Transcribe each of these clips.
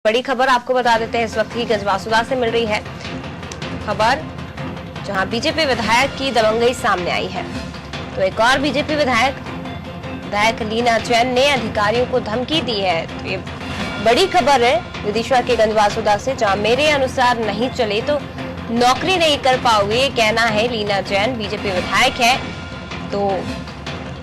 बड़ी खबर आपको बता देते हैं इस वक्त की गंजवासुदा से मिल रही है खबर, जहां बीजेपी विधायक की दबंगई सामने आई है। तो एक और बीजेपी विधायक लीना जैन ने अधिकारियों को धमकी दी है। तो ये बड़ी खबर है विदिशा के गंजवासुदा से, जहां मेरे अनुसार नहीं चले तो नौकरी नहीं कर पाओगे, ये कहना है लीना जैन, बीजेपी विधायक है। तो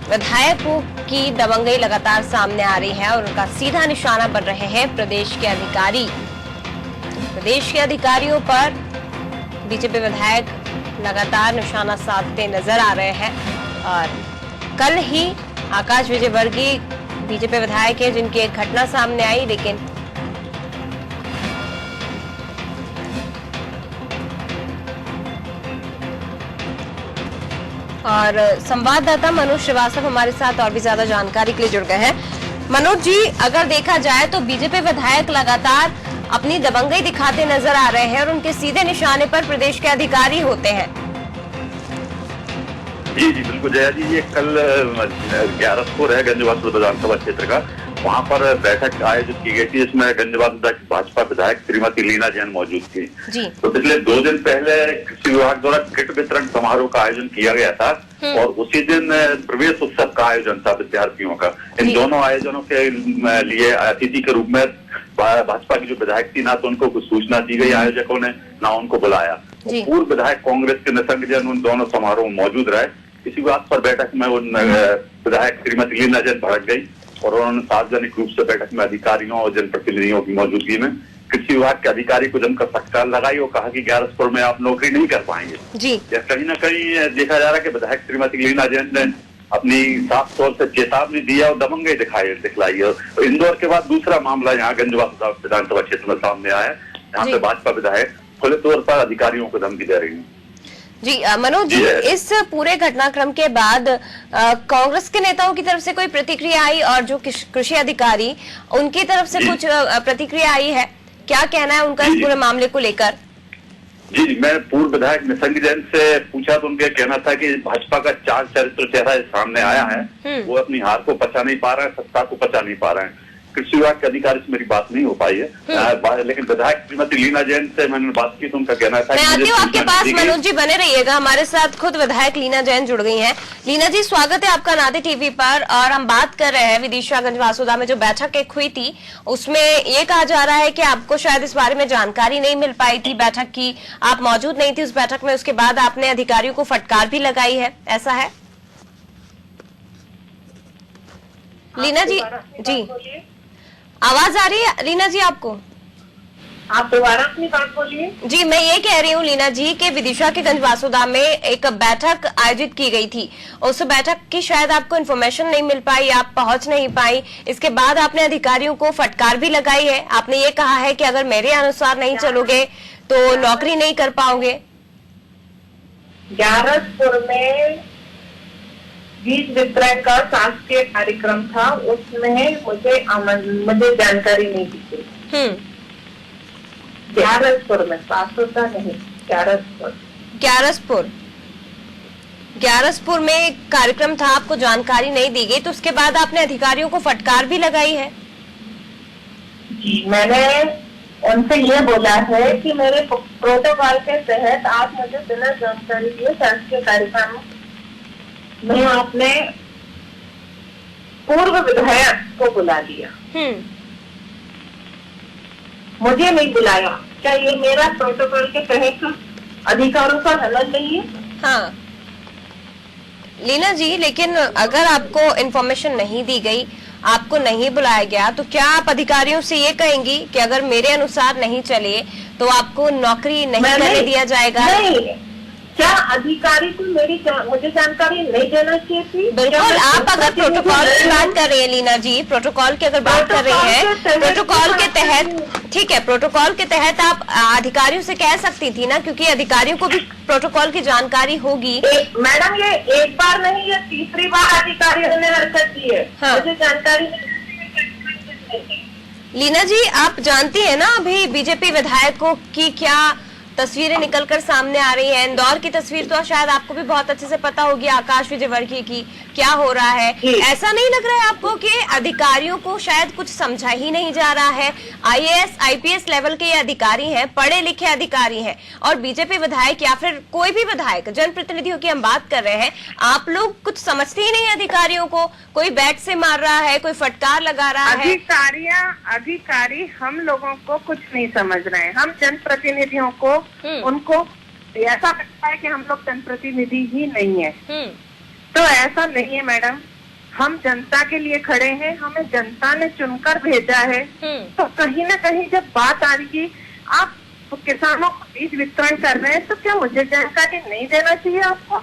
विधायकों की दबंगई लगातार सामने आ रही है और उनका सीधा निशाना बन रहे हैं प्रदेश के अधिकारी। प्रदेश के अधिकारियों पर बीजेपी विधायक लगातार निशाना साधते नजर आ रहे हैं। और कल ही आकाश विजयवर्गीय बीजेपी विधायक है जिनकी एक घटना सामने आई, लेकिन और संवाददाता मनोज श्रीवास्तव हमारे साथ और भी ज्यादा जानकारी के लिए जुड़ गए हैं। मनोज जी, अगर देखा जाए तो बीजेपी विधायक लगातार अपनी दबंगई दिखाते नजर आ रहे हैं और उनके सीधे निशाने पर प्रदेश के अधिकारी होते हैं। जी बिल्कुल जया जी, ये कल 11 को है गंजवासुदा विधानसभा क्षेत्र का, वहाँ पर बैठक आयोजित की गई थी जिसमें गंजवासुदा की भाजपा विधायक श्रीमती लीना जैन मौजूद थी। तो पिछले 2 दिन पहले कृषि विभाग द्वारा किट वितरण समारोह का आयोजन किया गया था और उसी दिन प्रवेश उत्सव का आयोजन था विद्यार्थियों का। इन दोनों आयोजनों के लिए अतिथि के रूप में भाजपा की जो विधायक थी, ना तो उनको कुछ सूचना दी गई आयोजकों ने, ना उनको बुलाया। पूर्व विधायक कांग्रेस के निसंग जैन उन दोनों समारोह में मौजूद रहे। इसी बात पर बैठक में उन विधायक श्रीमती लीना जैन भड़क गई और उन्होंने सार्वजनिक रूप से बैठक में अधिकारियों और जनप्रतिनिधियों की मौजूदगी में कृषि विभाग के अधिकारी को जमकर फटकार लगाई और कहा कि 11 में आप नौकरी नहीं कर पाएंगे। या कहीं ना कहीं देखा जा रहा है कि विधायक श्रीमती लीना जैन ने अपनी साफ तौर से चेतावनी दी और दबंगई दिखलाई है। और इंदौर के बाद दूसरा मामला यहाँ गंजवासुदा विधानसभा क्षेत्र में सामने आया है, जहाँ पे भाजपा विधायक खुले तौर पर अधिकारियों को धमकी दे रही है। जी मनोज जी, इस पूरे घटनाक्रम के बाद कांग्रेस के नेताओं की तरफ से कोई प्रतिक्रिया आई और जो कृषि अधिकारी उनकी तरफ से कुछ प्रतिक्रिया आई है, क्या कहना है उनका इस पूरे मामले को लेकर? जी, मैं पूर्व विधायक निसंग जैन से पूछा तो उनका कहना था कि भाजपा का 4 चरित्र चेहरा सामने आया है, वो अपनी हार को पचा नहीं पा रहा है, सत्ता को पचा नहीं पा रहा है। कृषि विभाग के अधिकारी से मेरी बात नहीं हो पाई है, लेकिन विधायक श्रीमती लीना जैन से मैंने बात की तो उनका कहना था। मैं आती हूँ आपके पास, मनोज जी बने रहिएगा, हमारे साथ खुद विधायक लीना जैन जुड़ गई हैं। लीना जी, स्वागत है आपका नाते टीवी पर। और हम बात कर रहे हैं विदिशा गंजवासुदा में जो बैठक एक हुई थी, उसमें ये कहा जा रहा है कि आपको शायद इस बारे में जानकारी नहीं मिल पाई थी बैठक की, आप मौजूद नहीं थी उस बैठक में, उसके बाद आपने अधिकारियों को फटकार भी लगाई है, ऐसा है? लीना जी, जी आवाज आ रही है लीना जी आपको? आप दोबारा अपनी बात बोलिए। जी, मैं ये कह रही हूँ लीना जी कि विदिशा के गंजवासुदा में एक बैठक आयोजित की गई थी, उस बैठक की शायद आपको इन्फॉर्मेशन नहीं मिल पाई, आप पहुंच नहीं पाई, इसके बाद आपने अधिकारियों को फटकार भी लगाई है। आपने ये कहा है कि अगर मेरे अनुसार नहीं चलोगे तो नौकरी नहीं कर पाओगे। 11 में बीज वितरण का सांस्कृतिक कार्यक्रम था, उसमें मुझे जानकारी नहीं दी गई। 11 में, 700 नहीं, ग्यारसपुर में कार्यक्रम था, आपको जानकारी नहीं दी गई, तो उसके बाद आपने अधिकारियों को फटकार भी लगाई है। जी, मैंने उनसे ये बोला है कि मेरे प्रोटोकॉल के तहत आप मुझे बिना जानकारी दिए सांस्कृतिक कार्यक्रम में आपने पूर्व विधायक को बुला लिया, मुझे नहीं बुलाया। क्या ये मेरा प्रोटोकॉल के तहत अधिकारों का हनन नहीं है? हाँ लीना जी, लेकिन अगर आपको इन्फॉर्मेशन नहीं दी गई, आपको नहीं बुलाया गया, तो क्या आप अधिकारियों से ये कहेंगी कि अगर मेरे अनुसार नहीं चले तो आपको नौकरी नहीं करने दिया जाएगा? नहीं, क्या अधिकारी को मुझे जानकारी नहीं देना चाहिए थी? बिल्कुल, आप अगर प्रोटोकॉल की बात कर रही है लीना जी, प्रोटोकॉल की अगर बात कर रही है, प्रोटोकॉल के तहत ठीक है, प्रोटोकॉल के तहत आप अधिकारियों से कह सकती थी ना, क्योंकि अधिकारियों को भी प्रोटोकॉल की जानकारी होगी। मैडम, ये एक बार नहीं, ये तीसरी बार अधिकारियों ने हरकत की है। हाँ। मुझे जानकारी लीना जी, आप जानती है ना अभी बीजेपी विधायकों की क्या तस्वीरें निकलकर सामने आ रही हैं। इंदौर की तस्वीर तो शायद आपको भी बहुत अच्छे से पता होगी, आकाश विजयवर्गीय की क्या हो रहा है। ऐसा नहीं लग रहा है आपको कि अधिकारियों को शायद कुछ समझा ही नहीं जा रहा है? आईएएस आईपीएस लेवल के ये अधिकारी हैं, पढ़े लिखे अधिकारी हैं, और बीजेपी विधायक या फिर कोई भी विधायक, जनप्रतिनिधियों की हम बात कर रहे हैं, आप लोग कुछ समझते ही नहीं अधिकारियों को। कोई बैट से मार रहा है, कोई फटकार लगा रहा है। अधिकारी हम लोगों को कुछ नहीं समझ रहे हैं। हम जनप्रतिनिधियों को उनको ऐसा लगता है कि हम लोग जनप्रतिनिधि ही नहीं है। तो ऐसा नहीं है मैडम, हम जनता के लिए खड़े हैं, हमें जनता ने चुनकर भेजा है। तो कहीं ना कहीं जब बात आ रही है, आप किसानों को बीज वितरण कर रहे हैं, तो क्या मुझे जानकारी नहीं देना चाहिए आपको?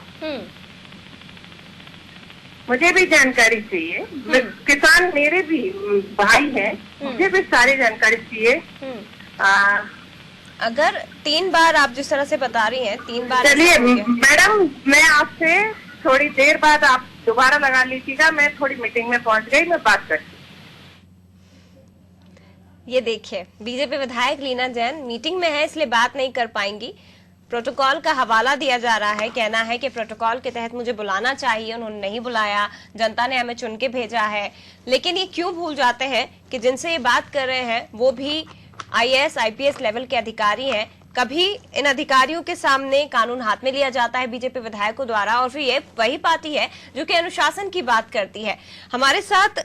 मुझे भी जानकारी चाहिए। किसान मेरे भी भाई हैं, मुझे भी सारी जानकारी चाहिए। अगर 3 बार आप जिस तरह से बता रही हैं, 3 बार। चलिए मैडम, मैं आपसे थोड़ी देर बाद आप दोबारा लगा लीजिएगा, मैं थोड़ी मीटिंग में पहुंच गई, मैं बात करती हूँ। ये देखिए, बीजेपी विधायक लीना जैन मीटिंग में है, इसलिए बात नहीं कर पाएंगी। प्रोटोकॉल का हवाला दिया जा रहा है, कहना है कि प्रोटोकॉल के तहत मुझे बुलाना चाहिए, उन्होंने नहीं बुलाया, जनता ने हमें चुन के भेजा है। लेकिन ये क्यों भूल जाते हैं कि जिनसे ये बात कर रहे हैं वो भी आईएएस आईपीएस लेवल के अधिकारी हैं। कभी इन अधिकारियों के सामने कानून हाथ में लिया जाता है बीजेपी विधायकों द्वारा, और फिर ये वही पार्टी है जो कि अनुशासन की बात करती है। हमारे साथ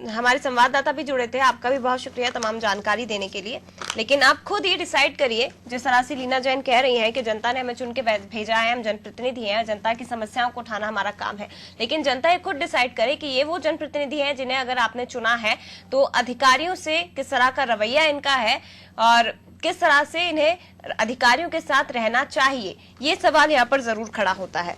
हमारे संवाददाता भी जुड़े थे, आपका भी बहुत शुक्रिया तमाम जानकारी देने के लिए। लेकिन आप खुद ये डिसाइड करिए, जिस तरह से लीना जैन कह रही हैं कि जनता ने हमें चुन के भेजा है, हम जनप्रतिनिधि हैं, जनता की समस्याओं को उठाना हमारा काम है। लेकिन जनता ये खुद डिसाइड करे कि ये वो जनप्रतिनिधि हैं जिन्हें अगर आपने चुना है तो अधिकारियों से किस तरह का रवैया इनका है और किस तरह से इन्हें अधिकारियों के साथ रहना चाहिए। ये सवाल यहाँ पर जरूर खड़ा होता है।